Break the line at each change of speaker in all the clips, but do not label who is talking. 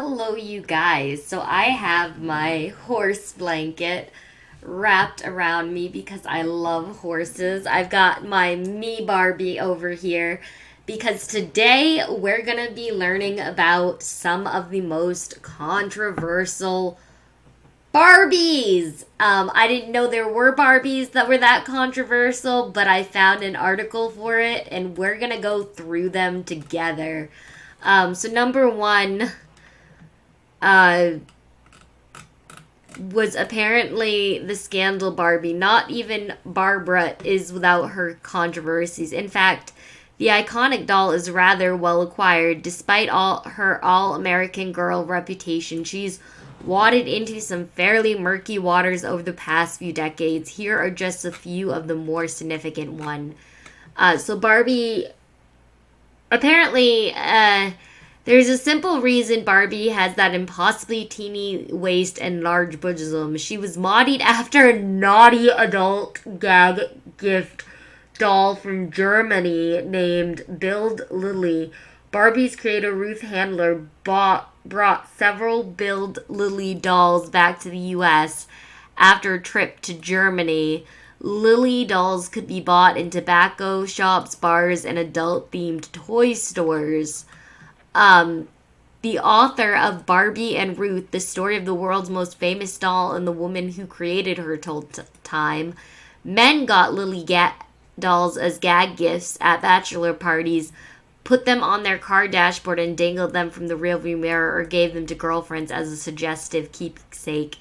Hello, you guys. So I have my horse blanket wrapped around me because I love horses. I've got my me Barbie over here because today we're going to be learning about some of the most controversial Barbies. I didn't know there were Barbies that were that controversial, but I found an article for it and we're going to go through them together. So number one, uh, was apparently the scandal Barbie. Not even Barbara is without her controversies. In fact, the iconic doll is rather well acquired. Despite her all-American girl reputation, she's waded into some fairly murky waters over the past few decades. Here are just a few of the more significant one. So Barbie, apparently, there's a simple reason Barbie has that impossibly teeny waist and large bosom. She was modeled after a naughty adult gag gift doll from Germany named Bild Lily. Barbie's creator Ruth Handler brought several Bild Lily dolls back to the U.S. after a trip to Germany. Lily dolls could be bought in tobacco shops, bars, and adult-themed toy stores. The author of Barbie and Ruth, the story of the world's most famous doll and the woman who created her, told Time. Men got Lily dolls as gag gifts at bachelor parties, put them on their car dashboard and dangled them from the rearview mirror, or gave them to girlfriends as a suggestive keepsake.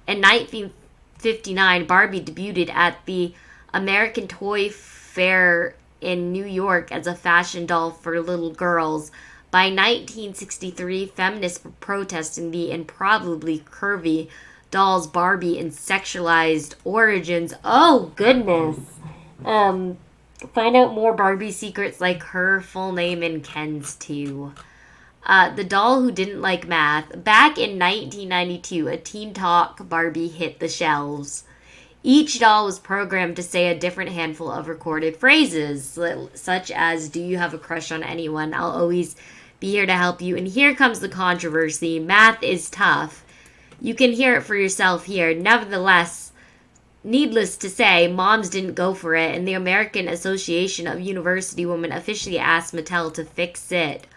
In 1959, Barbie debuted at the American Toy Fair in New York as a fashion doll for little girls. By 1963, feminists were protesting the improbably curvy doll's Barbie and sexualized origins. Oh, goodness. Find out more Barbie secrets like her full name and Ken's too. The doll who didn't like math. Back in 1992, a Teen Talk Barbie hit the shelves. Each doll was programmed to say a different handful of recorded phrases, such as, "Do you have a crush on anyone? I'll always be here to help you." And here comes the controversy. Math is tough. You can hear it for yourself here. Nevertheless, needless to say, moms didn't go for it, and the American Association of University Women officially asked Mattel to fix it.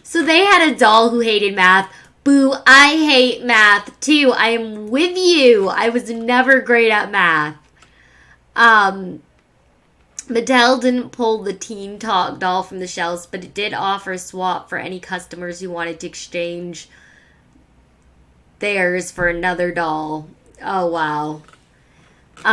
So they had a doll who hated math. Boo, I hate math too. I am with you. I was never great at math. Mattel didn't pull the Teen Talk doll from the shelves, but it did offer a swap for any customers who wanted to exchange theirs for another doll. Oh, wow.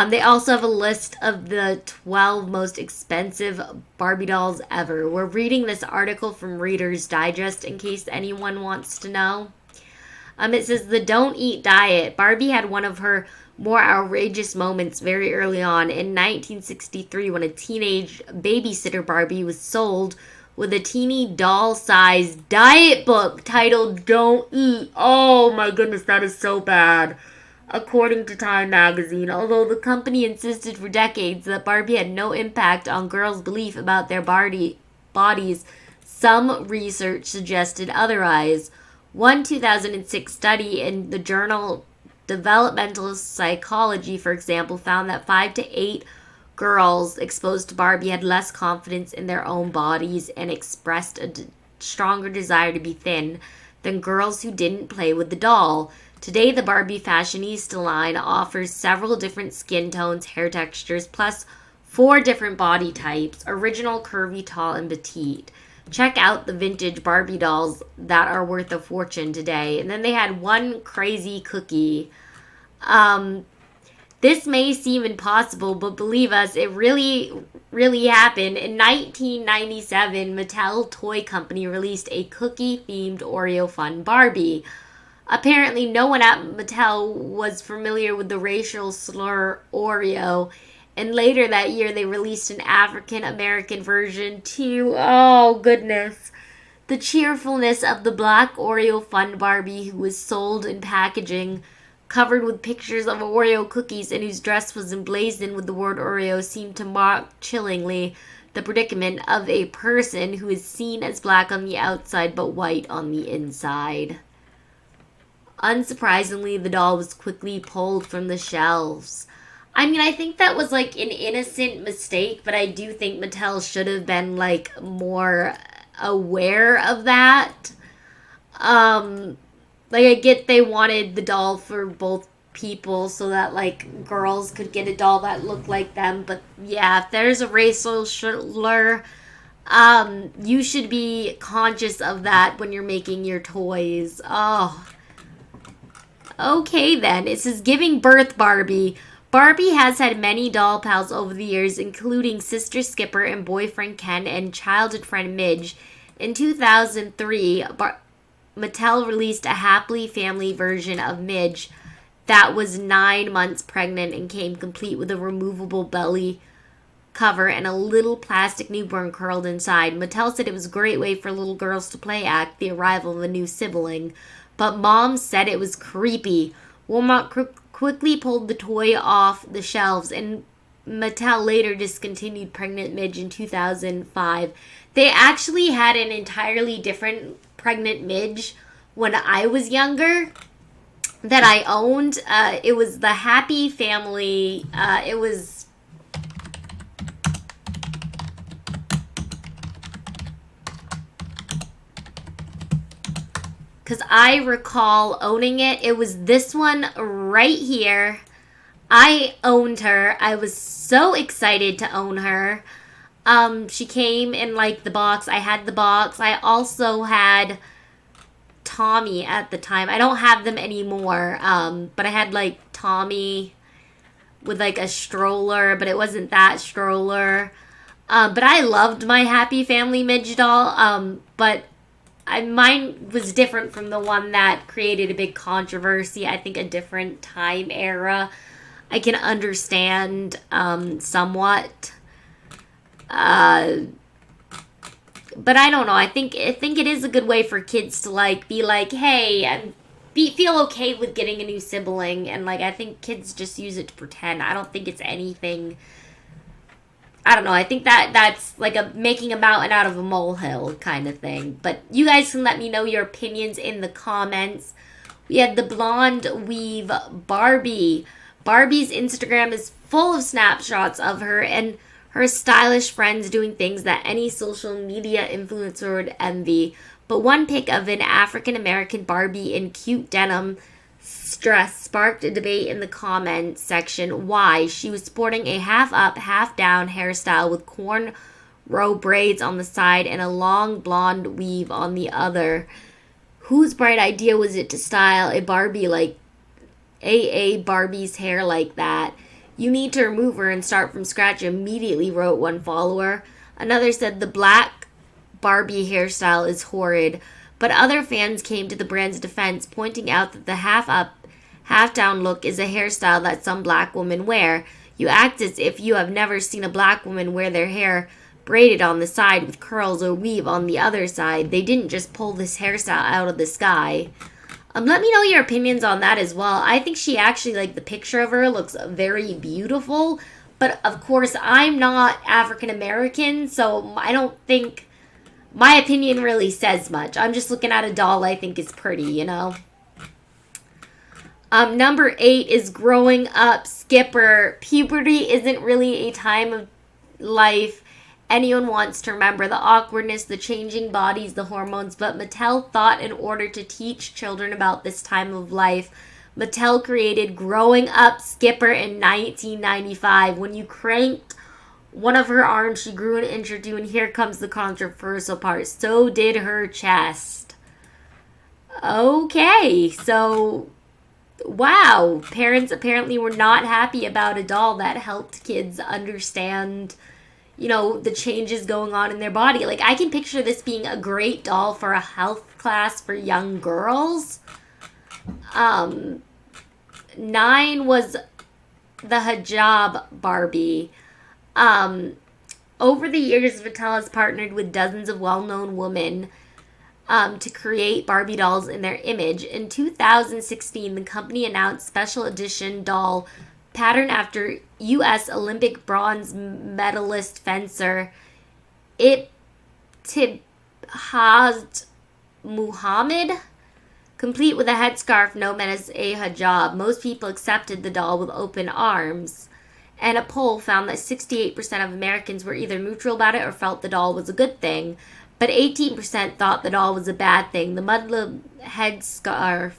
They also have a list of the 12 most expensive Barbie dolls ever. We're reading this article from Reader's Digest in case anyone wants to know. It says the Don't Eat Diet. Barbie had one of her more outrageous moments very early on in 1963 when a teenage babysitter Barbie was sold with a teeny doll-sized diet book titled Don't Eat. Oh my goodness, that is so bad. According to Time magazine, although the company insisted for decades that Barbie had no impact on girls' belief about their bodies, some research suggested otherwise. One 2006 study in the journal Developmental Psychology, for example, found that 5 to 8 girls exposed to Barbie had less confidence in their own bodies and expressed a stronger desire to be thin than girls who didn't play with the doll. Today, the Barbie Fashionista line offers several different skin tones, hair textures, plus 4 different body types: original, curvy, tall, and petite. Check out the vintage Barbie dolls that are worth a fortune today. And then they had one crazy cookie. This may seem impossible, but believe us, it really, really happened. In 1997, Mattel Toy Company released a cookie-themed Oreo Fun Barbie. Apparently, no one at Mattel was familiar with the racial slur Oreo, and later that year they released an African-American version too. Oh, goodness. The cheerfulness of the black Oreo Fun Barbie, who was sold in packaging covered with pictures of Oreo cookies and whose dress was emblazoned with the word Oreo, seemed to mock chillingly the predicament of a person who is seen as black on the outside but white on the inside. Unsurprisingly, the doll was quickly pulled from the shelves. I mean, I think that was like an innocent mistake, but I do think Mattel should have been like more aware of that. Like I get they wanted the doll for both people so that like girls could get a doll that looked like them, but yeah, if there's a racial slur, you should be conscious of that when you're making your toys. Oh, okay then. It says giving birth Barbie. Barbie has had many doll pals over the years, including sister Skipper and boyfriend Ken and childhood friend Midge. In 2003, Mattel released a happily family version of Midge that was 9 months pregnant and came complete with a removable belly cover and a little plastic newborn curled inside. Mattel said it was a great way for little girls to play act the arrival of a new sibling, but moms said it was creepy. Walmart quickly pulled the toy off the shelves, and Mattel later discontinued Pregnant Midge in 2005. They actually had an entirely different Pregnant Midge when I was younger that I owned. It was the Happy Family. It was... Because I recall owning it. It was this one right here. I owned her. I was so excited to own her. She came in like the box. I had the box. I also had Tommy at the time. I don't have them anymore. But I had like Tommy with like a stroller, but it wasn't that stroller. But I loved my Happy Family Midge doll. But mine was different from the one that created a big controversy. I think a different time era. I can understand somewhat. But I don't know. I think it is a good way for kids to like be like, hey, and feel okay with getting a new sibling, and like I think kids just use it to pretend. I don't think it's anything. I don't know. I think that's like making a mountain out of a molehill kind of thing. But you guys can let me know your opinions in the comments. We had the blonde weave Barbie. Barbie's Instagram is full of snapshots of her and her stylish friends doing things that any social media influencer would envy. But one pic of an African-American Barbie in cute denim dress sparked a debate in the comments section. Why? She was sporting a half-up, half-down hairstyle with cornrow braids on the side and a long blonde weave on the other. Whose bright idea was it to style a Barbie like Barbie's hair like that? You need to remove her and start from scratch immediately, wrote one follower. Another said the black Barbie hairstyle is horrid. But other fans came to the brand's defense, pointing out that the half-up, half-down look is a hairstyle that some black women wear. You act as if you have never seen a black woman wear their hair braided on the side with curls or weave on the other side. They didn't just pull this hairstyle out of the sky. Let me know your opinions on that as well. I think she actually, like, the picture of her looks very beautiful. But, of course, I'm not African American, so I don't think my opinion really says much. I'm just looking at a doll I think is pretty, you know. Number 8 is growing up Skipper. Puberty isn't really a time of life anyone wants to remember. The awkwardness, the changing bodies, the hormones. But Mattel thought in order to teach children about this time of life, Mattel created Growing Up Skipper in 1995. When you cranked one of her arms, she grew an inch or two, and here comes the controversial part. So did her chest. Okay, so, wow. Parents apparently were not happy about a doll that helped kids understand, you know, the changes going on in their body. Like, I can picture this being a great doll for a health class for young girls. 9 was the hijab Barbie. Over the years, Mattel has partnered with dozens of well-known women to create Barbie dolls in their image. In 2016, the company announced special edition doll patterned after U.S. Olympic bronze medalist fencer Ibtihaj Muhammad. Complete with a headscarf known as a hijab, most people accepted the doll with open arms. And a poll found that 68% of Americans were either neutral about it or felt the doll was a good thing. But 18% thought the doll was a bad thing. The Muslim headscarf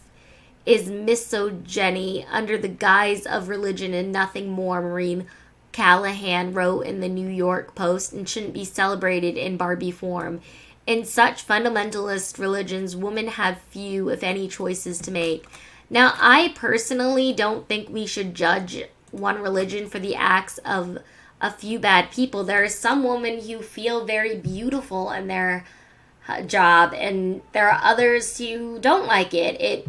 is misogyny under the guise of religion and nothing more, Maureen Callahan wrote in the New York Post, and shouldn't be celebrated in Barbie form. In such fundamentalist religions, women have few, if any, choices to make. Now, I personally don't think we should judge one religion for the acts of a few bad people. There are some women who feel very beautiful in their job, and there are others who don't like it.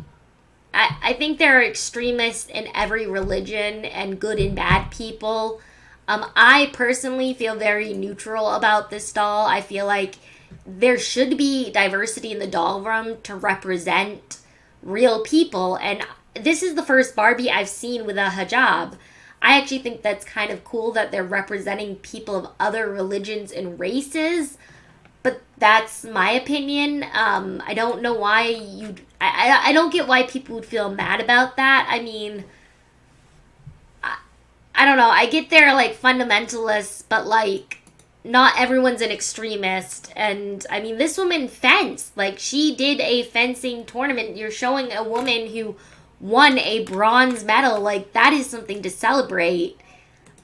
I think there are extremists in every religion and good and bad people. I personally feel very neutral about this doll. I feel like there should be diversity in the doll room to represent real people. And this is the first Barbie I've seen with a hijab. I actually think that's kind of cool that they're representing people of other religions and races. But that's my opinion. I don't know why I don't get why people would feel mad about that. I mean, I don't know. I get they're like fundamentalists, but like not everyone's an extremist. And I mean, this woman fenced. Like, she did a fencing tournament. You're showing a woman who won a bronze medal. Like, that is something to celebrate,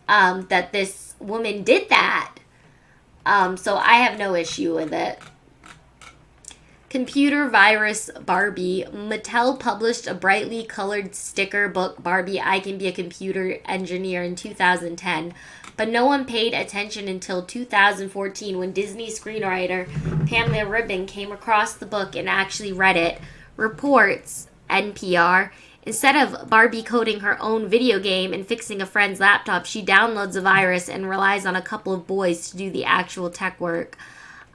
that this woman did that. So I have no issue with it. Computer virus Barbie. Mattel published a brightly colored sticker book, Barbie, I Can Be a Computer Engineer, in 2010. But no one paid attention until 2014 when Disney screenwriter Pamela Ribon came across the book and actually read it. Reports NPR. Instead of Barbie coding her own video game and fixing a friend's laptop, she downloads a virus and relies on a couple of boys to do the actual tech work.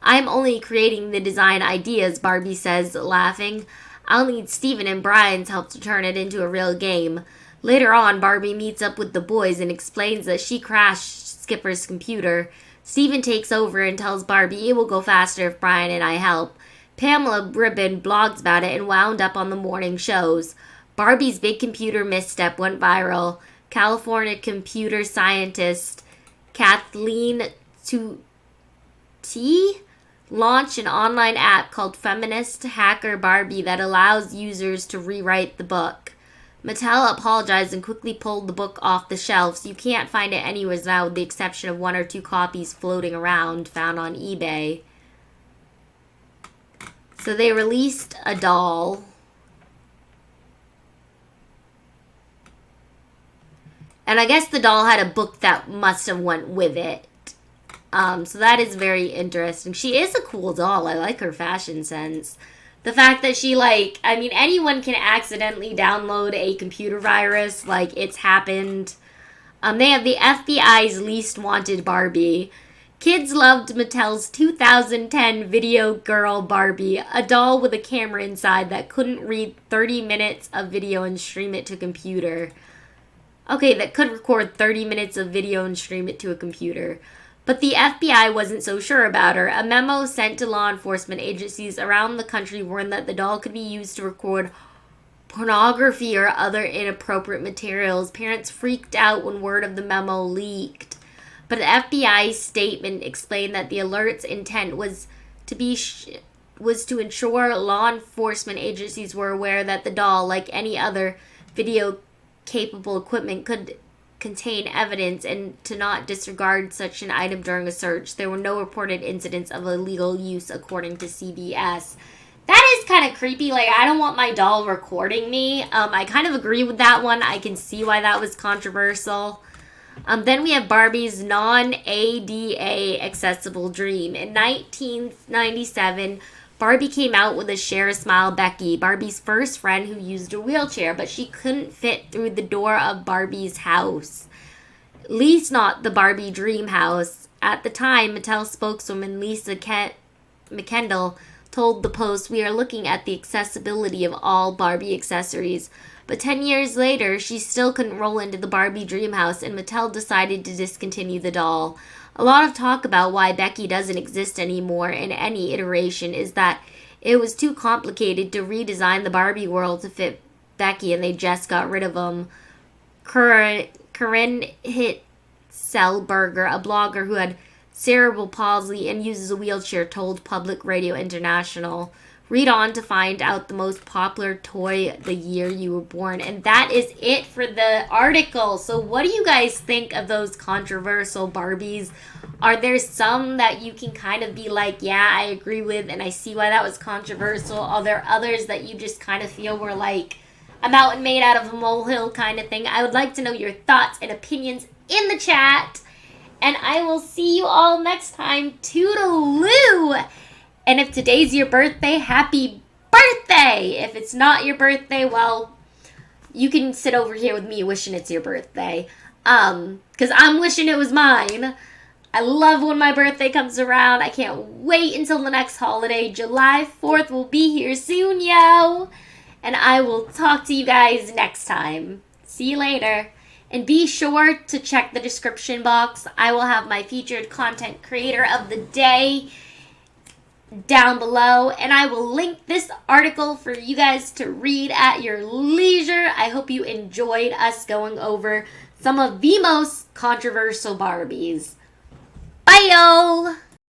I'm only creating the design ideas, Barbie says, laughing. I'll need Steven and Brian's help to turn it into a real game. Later on, Barbie meets up with the boys and explains that she crashed Skipper's computer. Steven takes over and tells Barbie it will go faster if Brian and I help. Pamela Ribon blogs about it and wound up on the morning shows. Barbie's big computer misstep went viral. California computer scientist Kathleen T launched an online app called Feminist Hacker Barbie that allows users to rewrite the book. Mattel apologized and quickly pulled the book off the shelves. You can't find it anywhere now with the exception of 1 or 2 copies floating around found on eBay. So they released a doll. And I guess the doll had a book that must have went with it. So that is very interesting. She is a cool doll. I like her fashion sense. The fact that she, like, I mean, anyone can accidentally download a computer virus. Like, it's happened. They have the FBI's least wanted Barbie. Kids loved Mattel's 2010 video girl Barbie, a doll with a camera inside that couldn't read 30 minutes of video and stream it to a computer. Okay, that could record 30 minutes of video and stream it to a computer. But the FBI wasn't so sure about her. A memo sent to law enforcement agencies around the country warned that the doll could be used to record pornography or other inappropriate materials. Parents freaked out when word of the memo leaked. But the FBI's statement explained that the alert's intent was to ensure law enforcement agencies were aware that the doll, like any other video-capable equipment, could contain evidence and to not disregard such an item during a search. There were no reported incidents of illegal use, according to CBS. That is kind of creepy. Like, I don't want my doll recording me. I kind of agree with that one. I can see why that was controversial. Then we have Barbie's non-ADA accessible dream. In 1997, Barbie came out with a Share a Smile Becky, Barbie's first friend who used a wheelchair, but she couldn't fit through the door of Barbie's house. At least not the Barbie dream house. At the time, Mattel spokeswoman Lisa McKendall told the Post, "We are looking at the accessibility of all Barbie accessories." But 10 years later, she still couldn't roll into the Barbie dream house, and Mattel decided to discontinue the doll. A lot of talk about why Becky doesn't exist anymore in any iteration is that It was too complicated to redesign the Barbie world to fit Becky, and they just got rid of them. Corinne Hitzelberger, a blogger who had cerebral palsy and uses a wheelchair, told Public Radio International. Read on to find out the most popular toy the year you were born. And that is it for the article. So what do you guys think of those controversial Barbies? Are there some that you can kind of be like, yeah, I agree with, and I see why that was controversial? Are there others that you just kind of feel were like a mountain made out of a molehill kind of thing? I would like to know your thoughts and opinions in the chat. And I will see you all next time. Toodaloo! And if today's your birthday, happy birthday! If it's not your birthday, well, you can sit over here with me wishing it's your birthday. Because I'm wishing it was mine. I love when my birthday comes around. I can't wait until the next holiday. July 4th will be here soon, yo! And I will talk to you guys next time. See you later. And be sure to check the description box. I will have my featured content creator of the day down below, and I will link this article for you guys to read at your leisure. I hope you enjoyed us going over some of the most controversial Barbies. Bye, y'all!